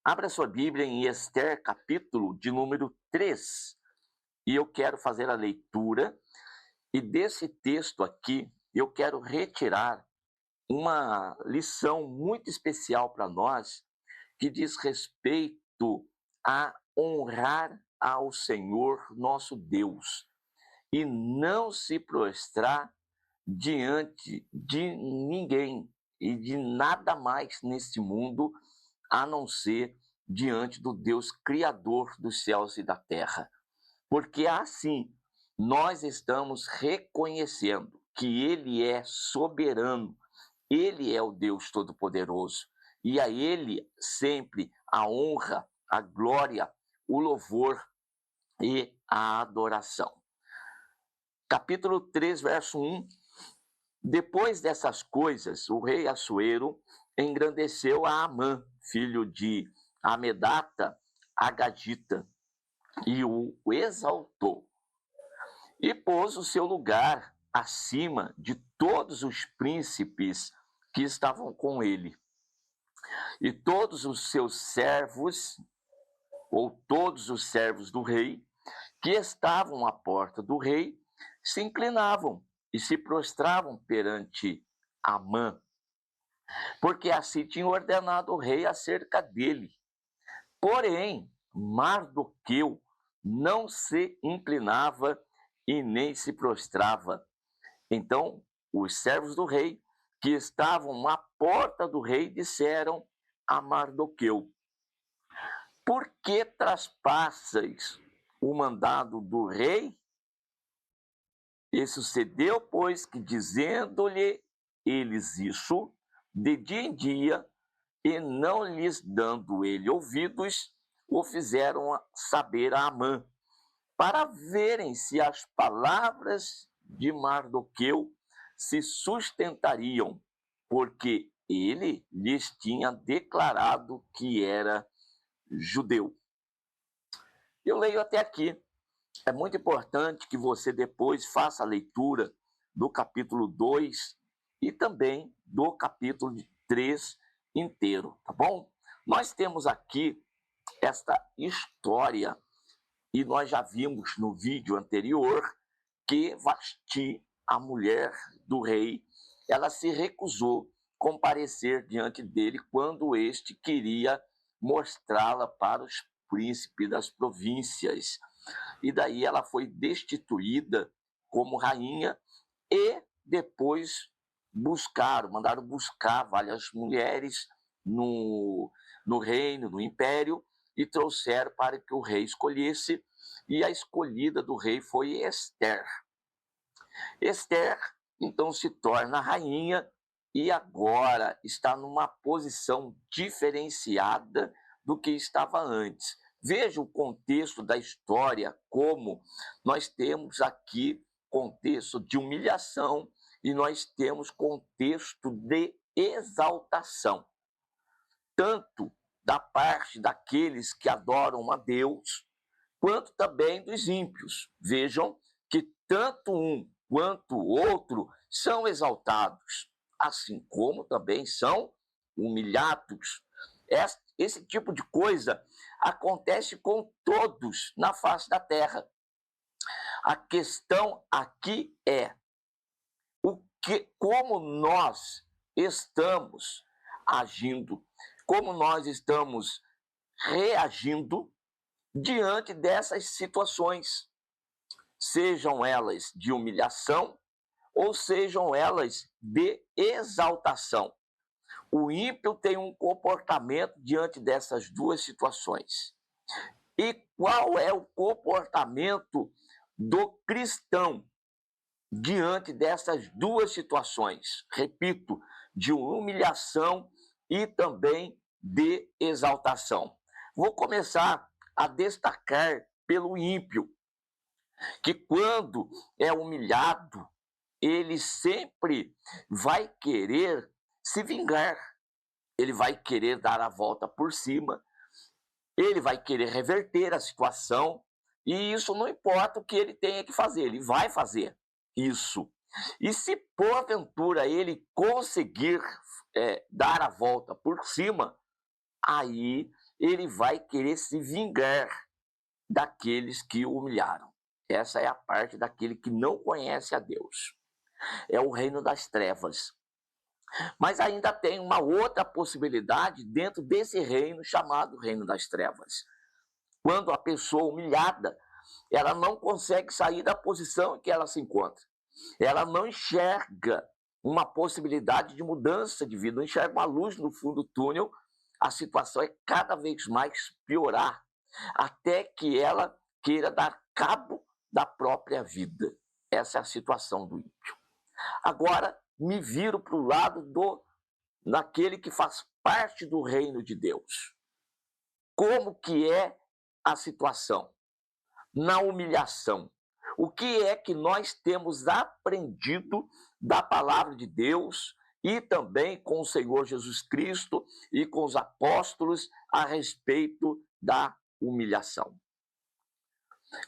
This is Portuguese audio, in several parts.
Abra sua Bíblia em Ester, capítulo de número 3. E eu quero fazer a leitura, e desse texto aqui, eu quero retirar uma lição muito especial para nós, que diz respeito a honrar ao Senhor nosso Deus e não se prostrar diante de ninguém e de nada mais neste mundo a não ser diante do Deus Criador dos céus e da terra. Porque assim nós estamos reconhecendo que Ele é soberano, Ele é o Deus Todo-Poderoso, e a Ele sempre a honra, a glória, o louvor e a adoração. Capítulo 3, verso 1. Depois dessas coisas, o rei Assuero engrandeceu a Amã, filho de Amedata, Agadita, e o exaltou, e pôs o seu lugar acima de todos os príncipes que estavam com ele. E todos os seus servos, ou todos os servos do rei, que estavam à porta do rei, se inclinavam e se prostravam perante Amã, porque assim tinha ordenado o rei acerca dele. Porém, Mardoqueu não se inclinava e nem se prostrava. Então, os servos do rei, que estavam à porta do rei, disseram a Mardoqueu: por que traspassas o mandado do rei? E sucedeu, pois, que dizendo-lhe eles isso, de dia em dia, e não lhes dando ele ouvidos, o fizeram saber a Amã, para verem se as palavras de Mardoqueu se sustentariam, porque ele lhes tinha declarado que era judeu. Eu leio até aqui. É muito importante que você depois faça a leitura do capítulo 2 e também do capítulo 3 inteiro, tá bom? Nós temos aqui esta história, e nós já vimos no vídeo anterior que Vasti, a mulher do rei, ela se recusou comparecer diante dele quando este queria mostrá-la para os príncipes das províncias. E daí ela foi destituída como rainha, e depois mandaram buscar várias mulheres no reino, no império, e trouxeram para que o rei escolhesse, e a escolhida do rei foi Ester. Ester, então, se torna rainha e agora está numa posição diferenciada do que estava antes. Veja o contexto da história, como nós temos aqui contexto de humilhação e nós temos contexto de exaltação, tanto da parte daqueles que adoram a Deus, quanto também dos ímpios. Vejam que tanto um quanto o outro são exaltados, assim como também são humilhados. Esse tipo de coisa acontece com todos na face da terra. A questão aqui é como nós estamos agindo, como nós estamos reagindo diante dessas situações, sejam elas de humilhação ou sejam elas de exaltação. O ímpio tem um comportamento diante dessas duas situações. E qual é o comportamento do cristão diante dessas duas situações? Repito, de humilhação e também de exaltação. Vou começar a destacar pelo ímpio, que quando é humilhado, ele sempre vai querer se vingar, ele vai querer dar a volta por cima, ele vai querer reverter a situação, e isso não importa o que ele tenha que fazer, ele vai fazer isso. E se porventura ele conseguir dar a volta por cima, aí ele vai querer se vingar daqueles que o humilharam. Essa é a parte daquele que não conhece a Deus. É o reino das trevas. Mas ainda tem uma outra possibilidade dentro desse reino chamado reino das trevas. Quando a pessoa humilhada, ela não consegue sair da posição em que ela se encontra. Ela não enxerga uma possibilidade de mudança de vida, não enxerga uma luz no fundo do túnel, a situação é cada vez mais piorar, até que ela queira dar cabo da própria vida. Essa é a situação do ímpio. Agora, me viro para o lado daquele que faz parte do reino de Deus. Como que é a situação? Na humilhação. O que é que nós temos aprendido da palavra de Deus e também com o Senhor Jesus Cristo e com os apóstolos a respeito da humilhação?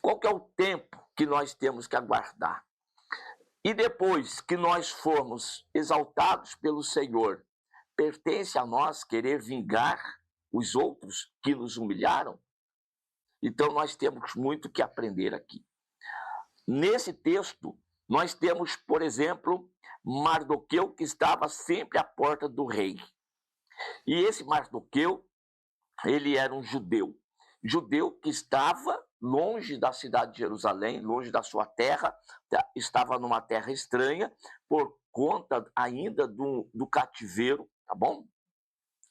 Qual que é o tempo que nós temos que aguardar? E depois que nós formos exaltados pelo Senhor, pertence a nós querer vingar os outros que nos humilharam? Então nós temos muito que aprender aqui. Nesse texto, nós temos, por exemplo, Mardoqueu, que estava sempre à porta do rei. E esse Mardoqueu, ele era um judeu que estava longe da cidade de Jerusalém, longe da sua terra, estava numa terra estranha, por conta ainda do cativeiro, tá bom?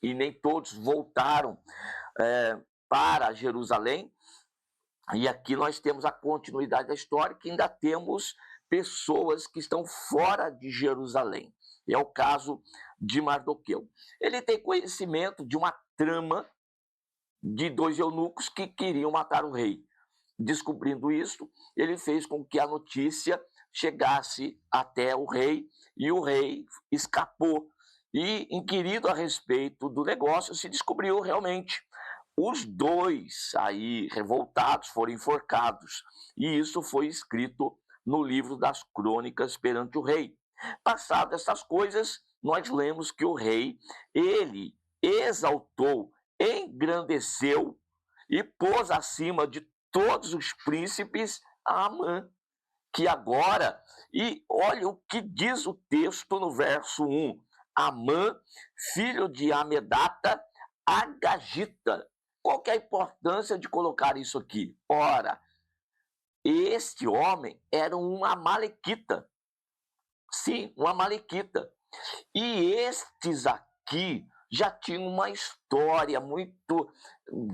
E nem todos voltaram para Jerusalém. E aqui nós temos a continuidade da história, que ainda temos pessoas que estão fora de Jerusalém. É o caso de Mardoqueu. Ele tem conhecimento de uma trama de 2 eunucos que queriam matar o rei. Descobrindo isso, ele fez com que a notícia chegasse até o rei, e o rei escapou. E, inquirido a respeito do negócio, se descobriu realmente. Os 2 aí revoltados foram enforcados, e isso foi escrito no livro das crônicas perante o rei. Passadas essas coisas, nós lemos que o rei, ele exaltou, engrandeceu e pôs acima de todos os príncipes a Amã, que agora, e olha o que diz o texto no verso 1, Amã, filho de Amedata, Agagita. Qual que é a importância de colocar isso aqui? Ora, este homem era um amalequita. Sim, um amalequita. E estes aqui já tinham uma história muito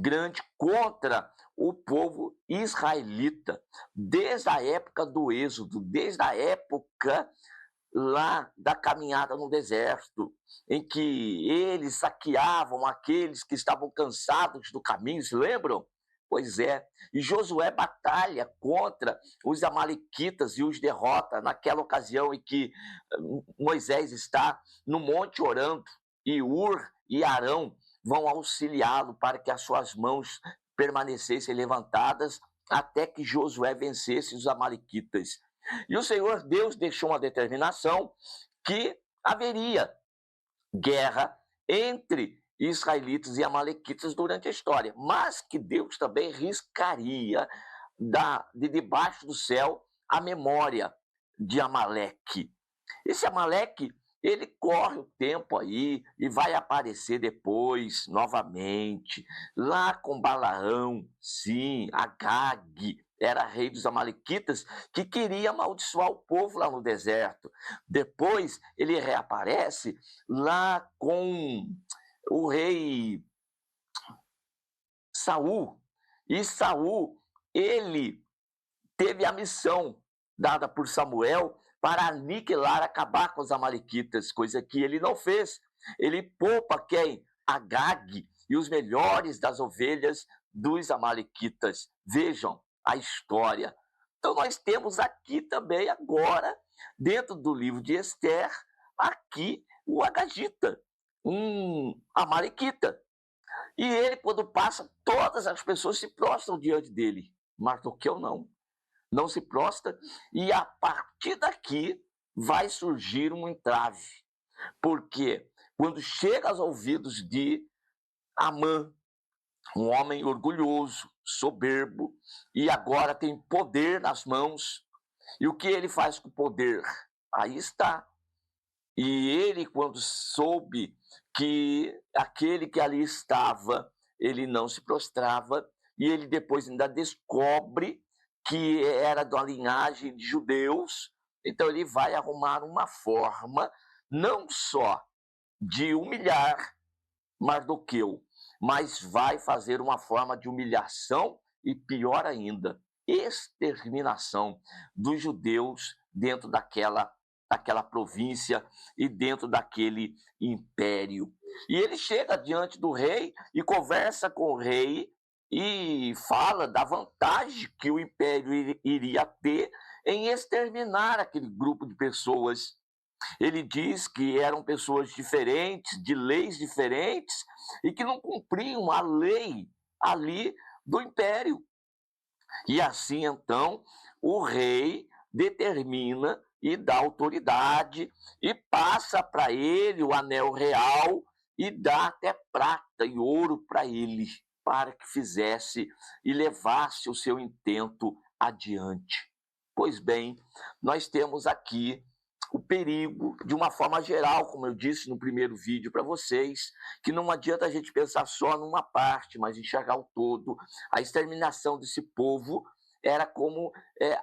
grande contra o povo israelita, desde a época do Êxodo, desde a época lá da caminhada no deserto, em que eles saqueavam aqueles que estavam cansados do caminho, se lembram? Pois é, e Josué batalha contra os amalequitas e os derrota naquela ocasião em que Moisés está no monte orando, e Ur e Arão vão auxiliá-lo para que as suas mãos permanecessem levantadas até que Josué vencesse os amalequitas. E o Senhor Deus deixou uma determinação que haveria guerra entre israelitas e amalequitas durante a história, mas que Deus também riscaria de debaixo do céu a memória de Amaleque. Esse Amaleque, ele corre o tempo aí e vai aparecer depois, novamente, lá com Balaão, sim, Agag, era rei dos amalequitas, que queria amaldiçoar o povo lá no deserto. Depois ele reaparece lá com o rei Saul. E Saul, ele teve a missão dada por Samuel para aniquilar, acabar com os amalequitas, coisa que ele não fez. Ele poupa quem? Agag e os melhores das ovelhas dos amalequitas. Vejam a história. Então nós temos aqui também agora, dentro do livro de Esther, aqui o Agagita, um amalequita. E ele, quando passa, todas as pessoas se prostram diante dele. Mardoqueu não se prostra, e a partir daqui vai surgir um entrave. Porque quando chega aos ouvidos de Amã, um homem orgulhoso, soberbo, e agora tem poder nas mãos. E o que ele faz com o poder? Aí está. E ele, quando soube que aquele que ali estava, ele não se prostrava, e ele depois ainda descobre que era da linhagem de judeus, então ele vai arrumar uma forma não só de humilhar Mardoqueu, mas vai fazer uma forma de humilhação e, pior ainda, exterminação dos judeus dentro daquela província e dentro daquele império. E ele chega diante do rei e conversa com o rei e fala da vantagem que o império iria ter em exterminar aquele grupo de pessoas. Ele diz que eram pessoas diferentes, de leis diferentes, e que não cumpriam a lei ali do império. E assim, então, o rei determina e dá autoridade e passa para ele o anel real e dá até prata e ouro para ele, para que fizesse e levasse o seu intento adiante. Pois bem, nós temos aqui o perigo, de uma forma geral, como eu disse no primeiro vídeo para vocês, que não adianta a gente pensar só numa parte, mas enxergar o todo. A exterminação desse povo era como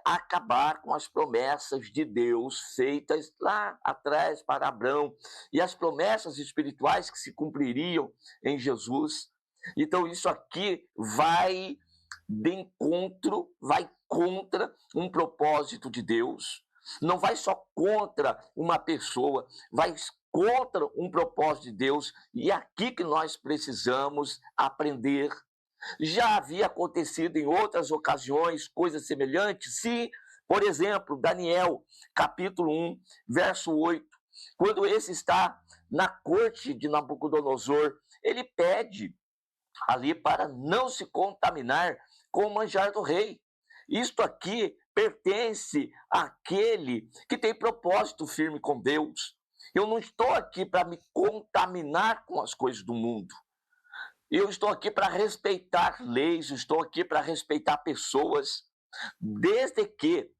acabar com as promessas de Deus feitas lá atrás para Abraão e as promessas espirituais que se cumpririam em Jesus. Então isso aqui vai de encontro, vai contra um propósito de Deus. Não vai só contra uma pessoa, vai contra um propósito de Deus. E é aqui que nós precisamos aprender. Já havia acontecido em outras ocasiões coisas semelhantes? Sim, por exemplo, Daniel, capítulo 1, verso 8. Quando esse está na corte de Nabucodonosor, ele pede ali para não se contaminar com o manjar do rei. Isto aqui pertence àquele que tem propósito firme com Deus. Eu não estou aqui para me contaminar com as coisas do mundo. Eu estou aqui para respeitar leis, estou aqui para respeitar pessoas, desde que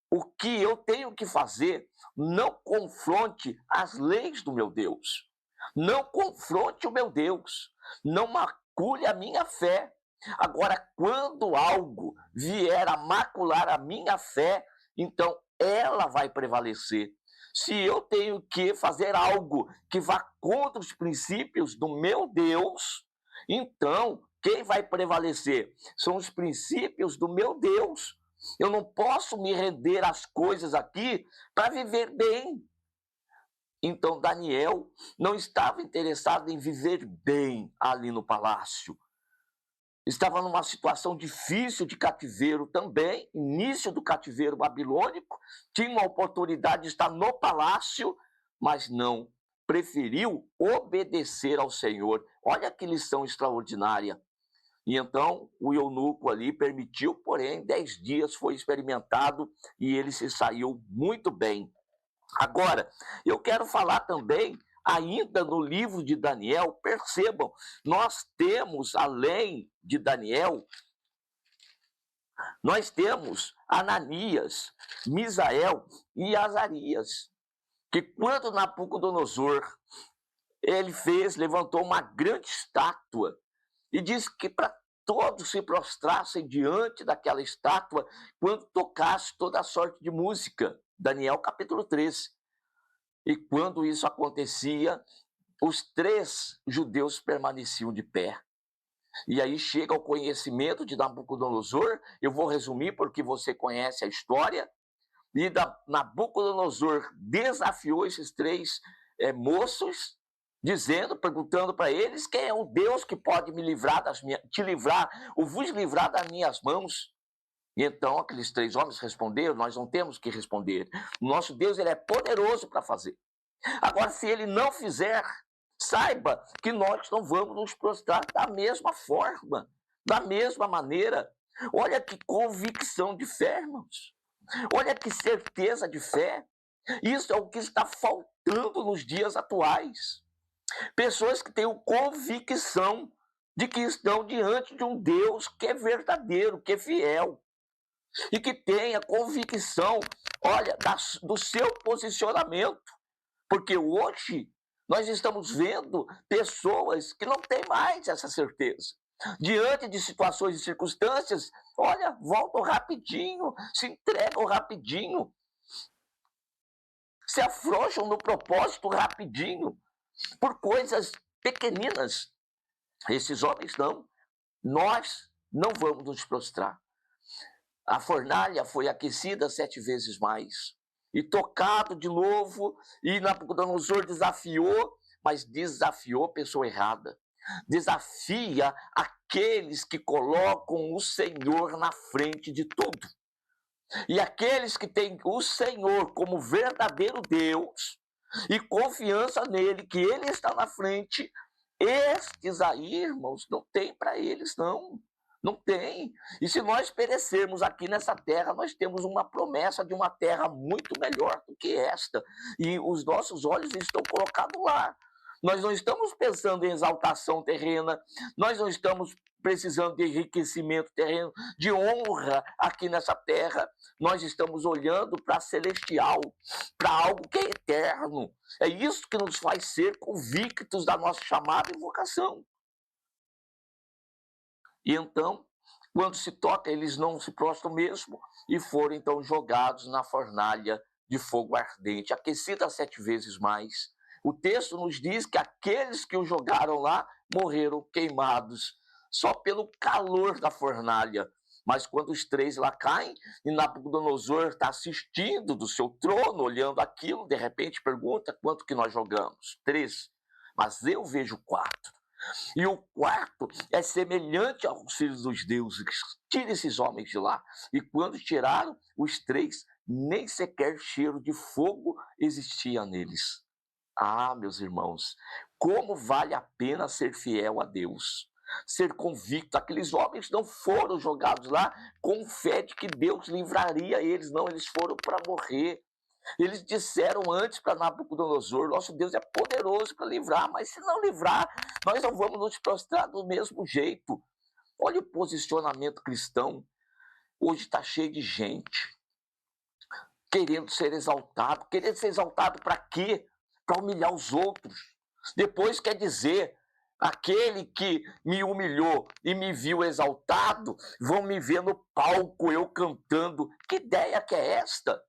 o que eu tenho que fazer não confronte as leis do meu Deus. Não confronte o meu Deus. Não macule a minha fé. Agora, quando algo vier a macular a minha fé, então ela vai prevalecer. Se eu tenho que fazer algo que vá contra os princípios do meu Deus, então quem vai prevalecer? São os princípios do meu Deus. Eu não posso me render às coisas aqui para viver bem. Então Daniel não estava interessado em viver bem ali no palácio. Estava numa situação difícil de cativeiro também, início do cativeiro babilônico, tinha uma oportunidade de estar no palácio, mas não, preferiu obedecer ao Senhor. Olha que lição extraordinária. E então o eunuco ali permitiu, porém, 10 dias foi experimentado e ele se saiu muito bem. Agora, eu quero falar também, ainda no livro de Daniel, percebam, nós temos, além de Daniel, nós temos Ananias, Misael e Azarias, que quando Nabucodonosor ele levantou uma grande estátua e disse que para todos se prostrassem diante daquela estátua quando tocasse toda a sorte de música. Daniel capítulo 3. E quando isso acontecia, os 3 judeus permaneciam de pé. E aí chega o conhecimento de Nabucodonosor, eu vou resumir porque você conhece a história, e Nabucodonosor desafiou esses 3 moços, perguntando para eles quem é o Deus que pode me livrar te livrar, ou vos livrar das minhas mãos. E então aqueles 3 homens responderam: nós não temos que responder. Nosso Deus ele é poderoso para fazer. Agora, se ele não fizer, saiba que nós não vamos nos prostrar da mesma forma, da mesma maneira. Olha que convicção de fé, irmãos. Olha que certeza de fé. Isso é o que está faltando nos dias atuais. Pessoas que têm convicção de que estão diante de um Deus que é verdadeiro, que é fiel, e que tem a convicção, olha, do seu posicionamento. Porque hoje nós estamos vendo pessoas que não têm mais essa certeza. Diante de situações e circunstâncias, olha, voltam rapidinho, se entregam rapidinho, se afrouxam no propósito rapidinho, por coisas pequeninas. Esses homens não. Nós não vamos nos prostrar. A fornalha foi aquecida 7 vezes mais. E tocado de novo, e Nabucodonosor desafiou, mas desafiou a pessoa errada. Desafia aqueles que colocam o Senhor na frente de tudo. E aqueles que têm o Senhor como verdadeiro Deus e confiança nele, que ele está na frente, estes aí, irmãos, não tem para eles, não. Não tem. E se nós perecermos aqui nessa terra, nós temos uma promessa de uma terra muito melhor do que esta. E os nossos olhos estão colocados lá. Nós não estamos pensando em exaltação terrena, nós não estamos precisando de enriquecimento terreno, de honra aqui nessa terra. Nós estamos olhando para celestial, para algo que é eterno. É isso que nos faz ser convictos da nossa chamada e vocação. E então, quando se toca, eles não se prostram mesmo e foram então jogados na fornalha de fogo ardente, aquecida 7 vezes mais. O texto nos diz que aqueles que o jogaram lá morreram queimados só pelo calor da fornalha. Mas quando os 3 lá caem e Nabucodonosor está assistindo do seu trono, olhando aquilo, de repente pergunta: quanto que nós jogamos? 3. Mas eu vejo 4. E o quarto é semelhante aos filhos dos deuses. Tira esses homens de lá. E quando tiraram os 3, nem sequer cheiro de fogo existia neles. Ah, meus irmãos, como vale a pena ser fiel a Deus, ser convicto. Aqueles homens não foram jogados lá com fé de que Deus livraria eles, não, eles foram para morrer. Eles disseram antes para Nabucodonosor: nosso Deus é poderoso para livrar, mas se não livrar, nós não vamos nos prostrar do mesmo jeito. Olha o posicionamento cristão. Hoje está cheio de gente querendo ser exaltado. Querendo ser exaltado para quê? Para humilhar os outros. Depois quer dizer: aquele que me humilhou e me viu exaltado, vão me ver no palco, eu cantando. Que ideia que é esta?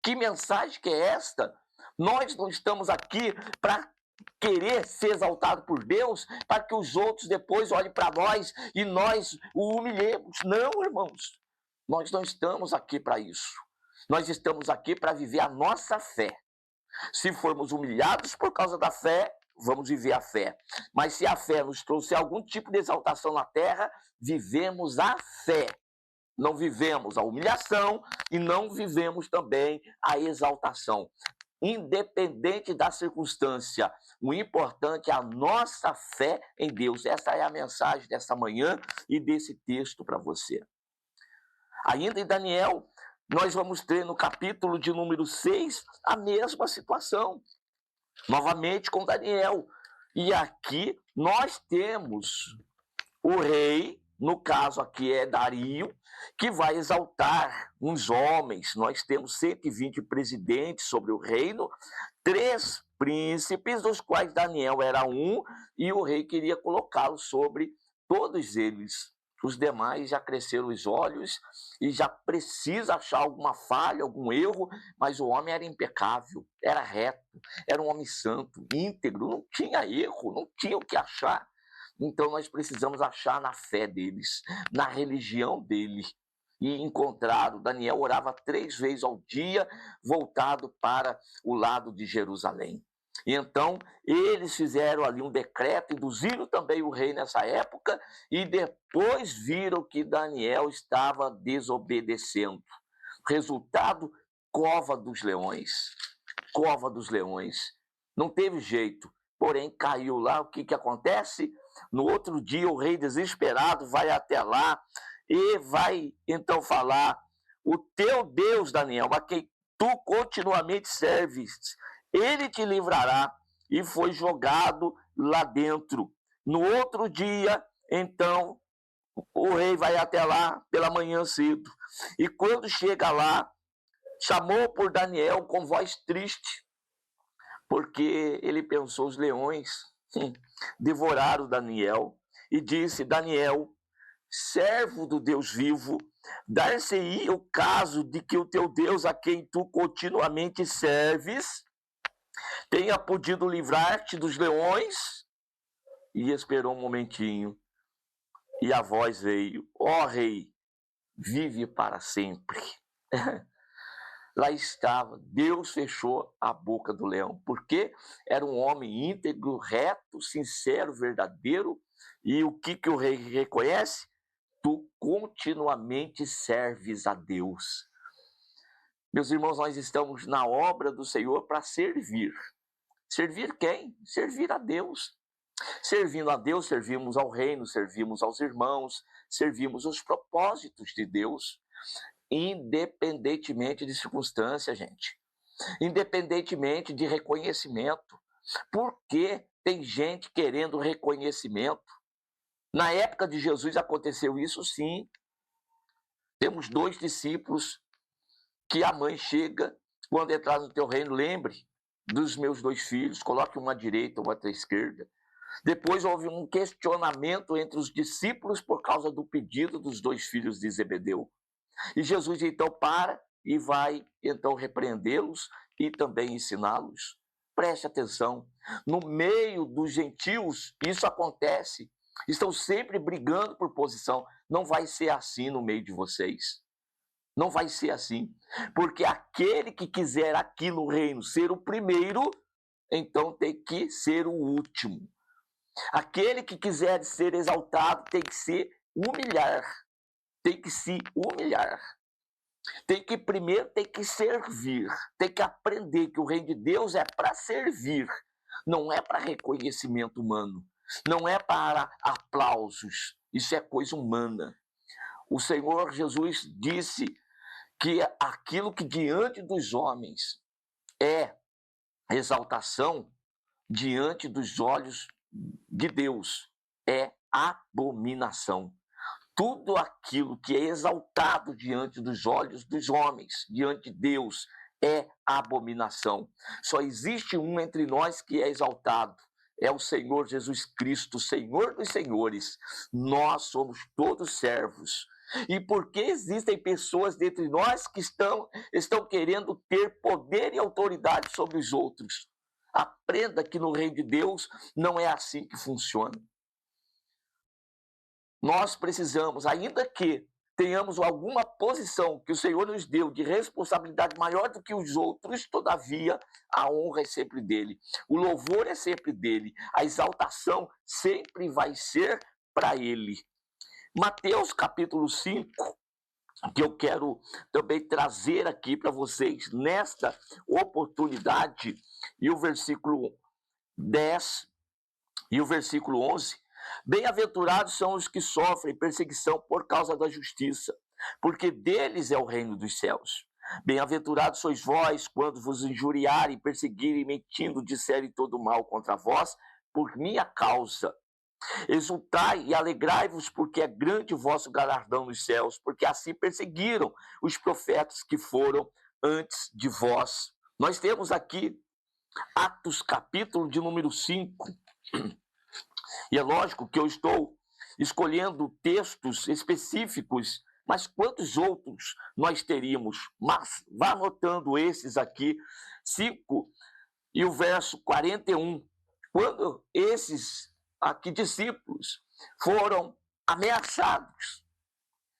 Que mensagem que é esta? Nós não estamos aqui para querer ser exaltado por Deus, para que os outros depois olhem para nós e nós o humilhemos. Não, irmãos. Nós não estamos aqui para isso. Nós estamos aqui para viver a nossa fé. Se formos humilhados por causa da fé, vamos viver a fé. Mas se a fé nos trouxe algum tipo de exaltação na terra, vivemos a fé. Não vivemos a humilhação e não vivemos também a exaltação. Independente da circunstância, o importante é a nossa fé em Deus. Essa é a mensagem dessa manhã e desse texto para você. Ainda em Daniel, nós vamos ter no capítulo de número 6 a mesma situação. Novamente com Daniel. E aqui nós temos o rei, no caso aqui é Dario, que vai exaltar uns homens. Nós temos 120 presidentes sobre o reino, 3 príncipes, dos quais Daniel era um, e o rei queria colocá-lo sobre todos eles. Os demais já cresceram os olhos e já precisa achar alguma falha, algum erro, mas o homem era impecável, era reto, era um homem santo, íntegro, não tinha erro, não tinha o que achar. Então nós precisamos achar na fé deles, na religião dele. E encontraram, Daniel orava 3 vezes ao dia, voltado para o lado de Jerusalém. E então eles fizeram ali um decreto, induziram também o rei nessa época, e depois viram que Daniel estava desobedecendo. Resultado, cova dos leões. Cova dos leões. Não teve jeito, porém caiu lá. O que acontece? No outro dia, o rei desesperado vai até lá e vai então falar: o teu Deus, Daniel, a quem tu continuamente serves, ele te livrará. E foi jogado lá dentro. No outro dia, então, o rei vai até lá pela manhã cedo. E quando chega lá, chamou por Daniel com voz triste, porque ele pensou: os leões devoraram Daniel, e disse: Daniel, servo do Deus vivo, dar-se-ia o caso de que o teu Deus, a quem tu continuamente serves, tenha podido livrar-te dos leões? E esperou um momentinho, e a voz veio: ó rei, vive para sempre. Lá estava, Deus fechou a boca do leão, porque era um homem íntegro, reto, sincero, verdadeiro. E o que o rei reconhece? Tu continuamente serves a Deus. Meus irmãos, nós estamos na obra do Senhor para servir. Servir quem? Servir a Deus. Servindo a Deus, servimos ao reino, servimos aos irmãos, servimos os propósitos de Deus, independentemente de circunstância, gente. Independentemente de reconhecimento. Porque tem gente querendo reconhecimento. Na época de Jesus aconteceu isso, sim. Temos 2 discípulos que a mãe chega: quando entrar no teu reino, lembre dos meus 2 filhos, coloque uma à direita, uma à esquerda. Depois houve um questionamento entre os discípulos por causa do pedido dos 2 filhos de Zebedeu. E Jesus então para e vai então repreendê-los e também ensiná-los. Preste atenção, no meio dos gentios isso acontece. Estão sempre brigando por posição. Não vai ser assim no meio de vocês. Não vai ser assim. Porque aquele que quiser aqui no reino ser o primeiro, então tem que ser o último. Aquele que quiser ser exaltado tem que se humilhar. Tem que se humilhar. Primeiro tem que servir. Tem que aprender que o reino de Deus é para servir. Não é para reconhecimento humano. Não é para aplausos. Isso é coisa humana. O Senhor Jesus disse que aquilo que diante dos homens é exaltação, diante dos olhos de Deus é abominação. Tudo aquilo que é exaltado diante dos olhos dos homens, diante de Deus, é abominação. Só existe um entre nós que é exaltado. É o Senhor Jesus Cristo, Senhor dos senhores. Nós somos todos servos. E porque existem pessoas dentre nós que estão querendo ter poder e autoridade sobre os outros? Aprenda que no reino de Deus não é assim que funciona. Nós precisamos, ainda que tenhamos alguma posição que o Senhor nos deu de responsabilidade maior do que os outros, todavia a honra é sempre dele, o louvor é sempre dele, a exaltação sempre vai ser para ele. Mateus capítulo 5, que eu quero também trazer aqui para vocês nesta oportunidade, e o versículo 10 e o versículo 11, bem-aventurados são os que sofrem perseguição por causa da justiça, porque deles é o reino dos céus. Bem-aventurados sois vós quando vos injuriarem, perseguirem, mentindo, disserem todo mal contra vós, por minha causa. Exultai e alegrai-vos, porque é grande o vosso galardão nos céus, porque assim perseguiram os profetas que foram antes de vós. Nós temos aqui Atos capítulo de número 5, e é lógico que eu estou escolhendo textos específicos, mas quantos outros nós teríamos? Mas vá anotando esses aqui, 5 e o verso 41. Quando esses aqui discípulos foram ameaçados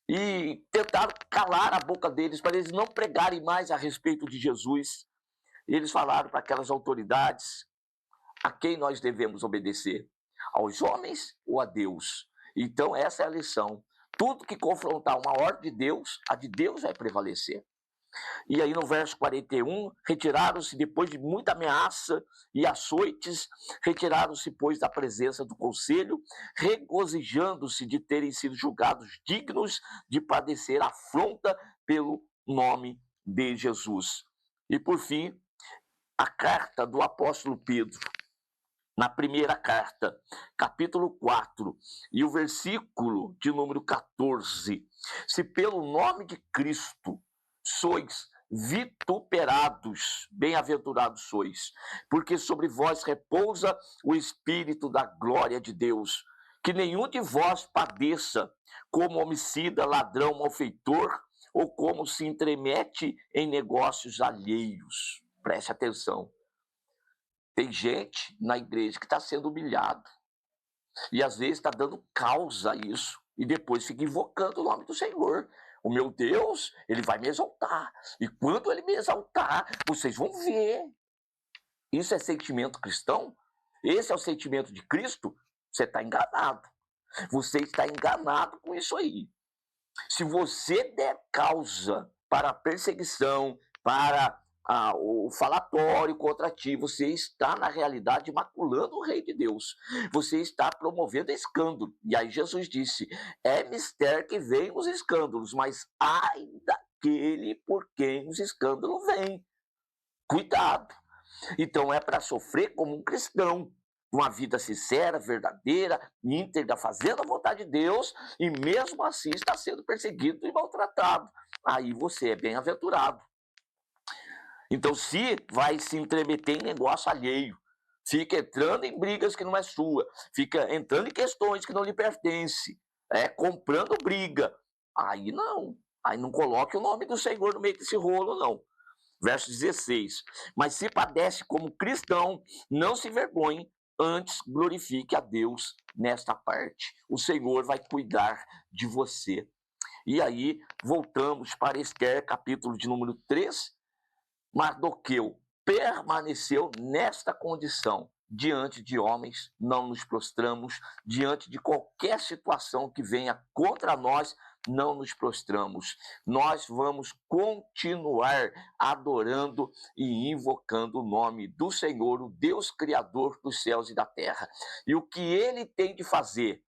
e tentaram calar a boca deles para eles não pregarem mais a respeito de Jesus, eles falaram para aquelas autoridades: a quem nós devemos obedecer? Aos homens ou a Deus? Então essa é a lição. Tudo que confrontar uma ordem de Deus, a de Deus vai prevalecer. E aí no verso 41, retiraram-se depois de muita ameaça e açoites, retiraram-se, pois, da presença do conselho, regozijando-se de terem sido julgados dignos de padecer afronta pelo nome de Jesus. E por fim, a carta do apóstolo Pedro. na primeira carta, capítulo 4, e o versículo de número 14. Se pelo nome de Cristo sois vituperados, bem-aventurados sois, porque sobre vós repousa o Espírito da glória de Deus. Que nenhum de vós padeça como homicida, ladrão, malfeitor, ou como se entremete em negócios alheios. Preste atenção. Tem gente na igreja que está sendo humilhado. E às vezes está dando causa a isso. E depois fica invocando o nome do Senhor. O meu Deus, ele vai me exaltar. E quando ele me exaltar, vocês vão ver. Isso é sentimento cristão? Esse é o sentimento de Cristo? Você está enganado. Você está enganado com isso aí. Se você der causa para a perseguição, para o falatório contra ti, você está, na realidade, maculando o rei de Deus. Você está promovendo escândalo. E aí Jesus disse, é mister que vem os escândalos, mas ai daquele por quem os escândalos vêm. Cuidado. Então é para sofrer como um cristão. Uma vida sincera, verdadeira, íntegra, fazendo a vontade de Deus, e mesmo assim está sendo perseguido e maltratado. Aí você é bem-aventurado. Então, se vai se intrometer em negócio alheio, fica entrando em brigas que não é sua, fica entrando em questões que não lhe pertencem, comprando briga, aí não coloque o nome do Senhor no meio desse rolo, não. Verso 16, mas se padece como cristão, não se vergonhe, antes glorifique a Deus nesta parte. O Senhor vai cuidar de você. E aí, voltamos para Esther, capítulo de número 3. Mardoqueu permaneceu nesta condição. Diante de homens, não nos prostramos. Diante de qualquer situação que venha contra nós, não nos prostramos. Nós vamos continuar adorando e invocando o nome do Senhor, o Deus Criador dos céus e da terra. E o que ele tem de fazer,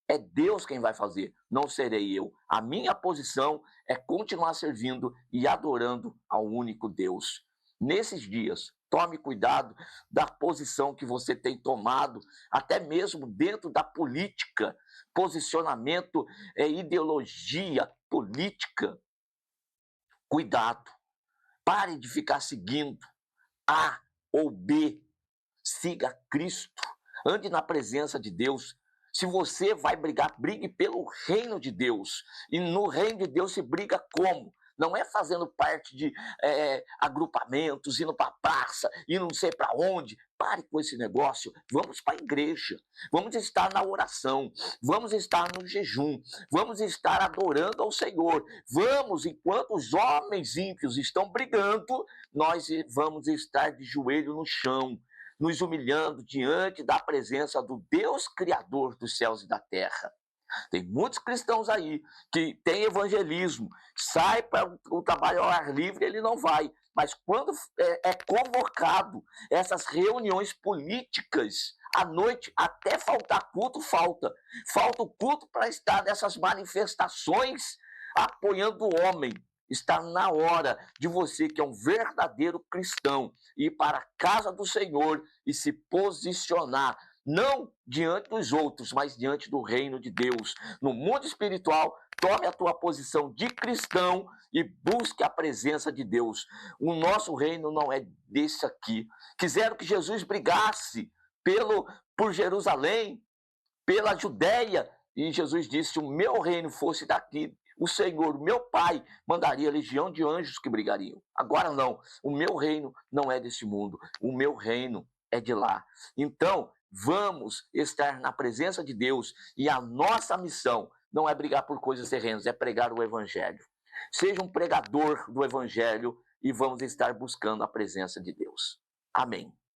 é Deus quem vai fazer, não serei eu. A minha posição é continuar servindo e adorando ao único Deus. Nesses dias, tome cuidado da posição que você tem tomado, até mesmo dentro da política, posicionamento, ideologia política. Cuidado, pare de ficar seguindo A ou B, siga Cristo, ande na presença de Deus. Se você vai brigar, brigue pelo reino de Deus. E no reino de Deus se briga como? Não é fazendo parte de agrupamentos, indo para a praça, indo não sei para onde. Pare com esse negócio. Vamos para a igreja. Vamos estar na oração. Vamos estar no jejum. Vamos estar adorando ao Senhor. Vamos, enquanto os homens ímpios estão brigando, nós vamos estar de joelho no chão, nos humilhando diante da presença do Deus Criador dos céus e da terra. Tem muitos cristãos aí que têm evangelismo, sai para o trabalho ao ar livre, ele não vai. Mas quando é convocado essas reuniões políticas, à noite, até faltar culto, falta. Falta o culto para estar nessas manifestações apoiando o homem. Está na hora de você, que é um verdadeiro cristão, ir para a casa do Senhor e se posicionar, não diante dos outros, mas diante do reino de Deus. No mundo espiritual, tome a tua posição de cristão e busque a presença de Deus. O nosso reino não é desse aqui. Quiseram que Jesus brigasse por Jerusalém, pela Judéia, e Jesus disse, se o meu reino fosse daqui, o Senhor, meu Pai, mandaria legião de anjos que brigariam. Agora não, o meu reino não é desse mundo, o meu reino é de lá. Então, vamos estar na presença de Deus, e a nossa missão não é brigar por coisas terrenas, é pregar o Evangelho. Seja um pregador do Evangelho e vamos estar buscando a presença de Deus. Amém.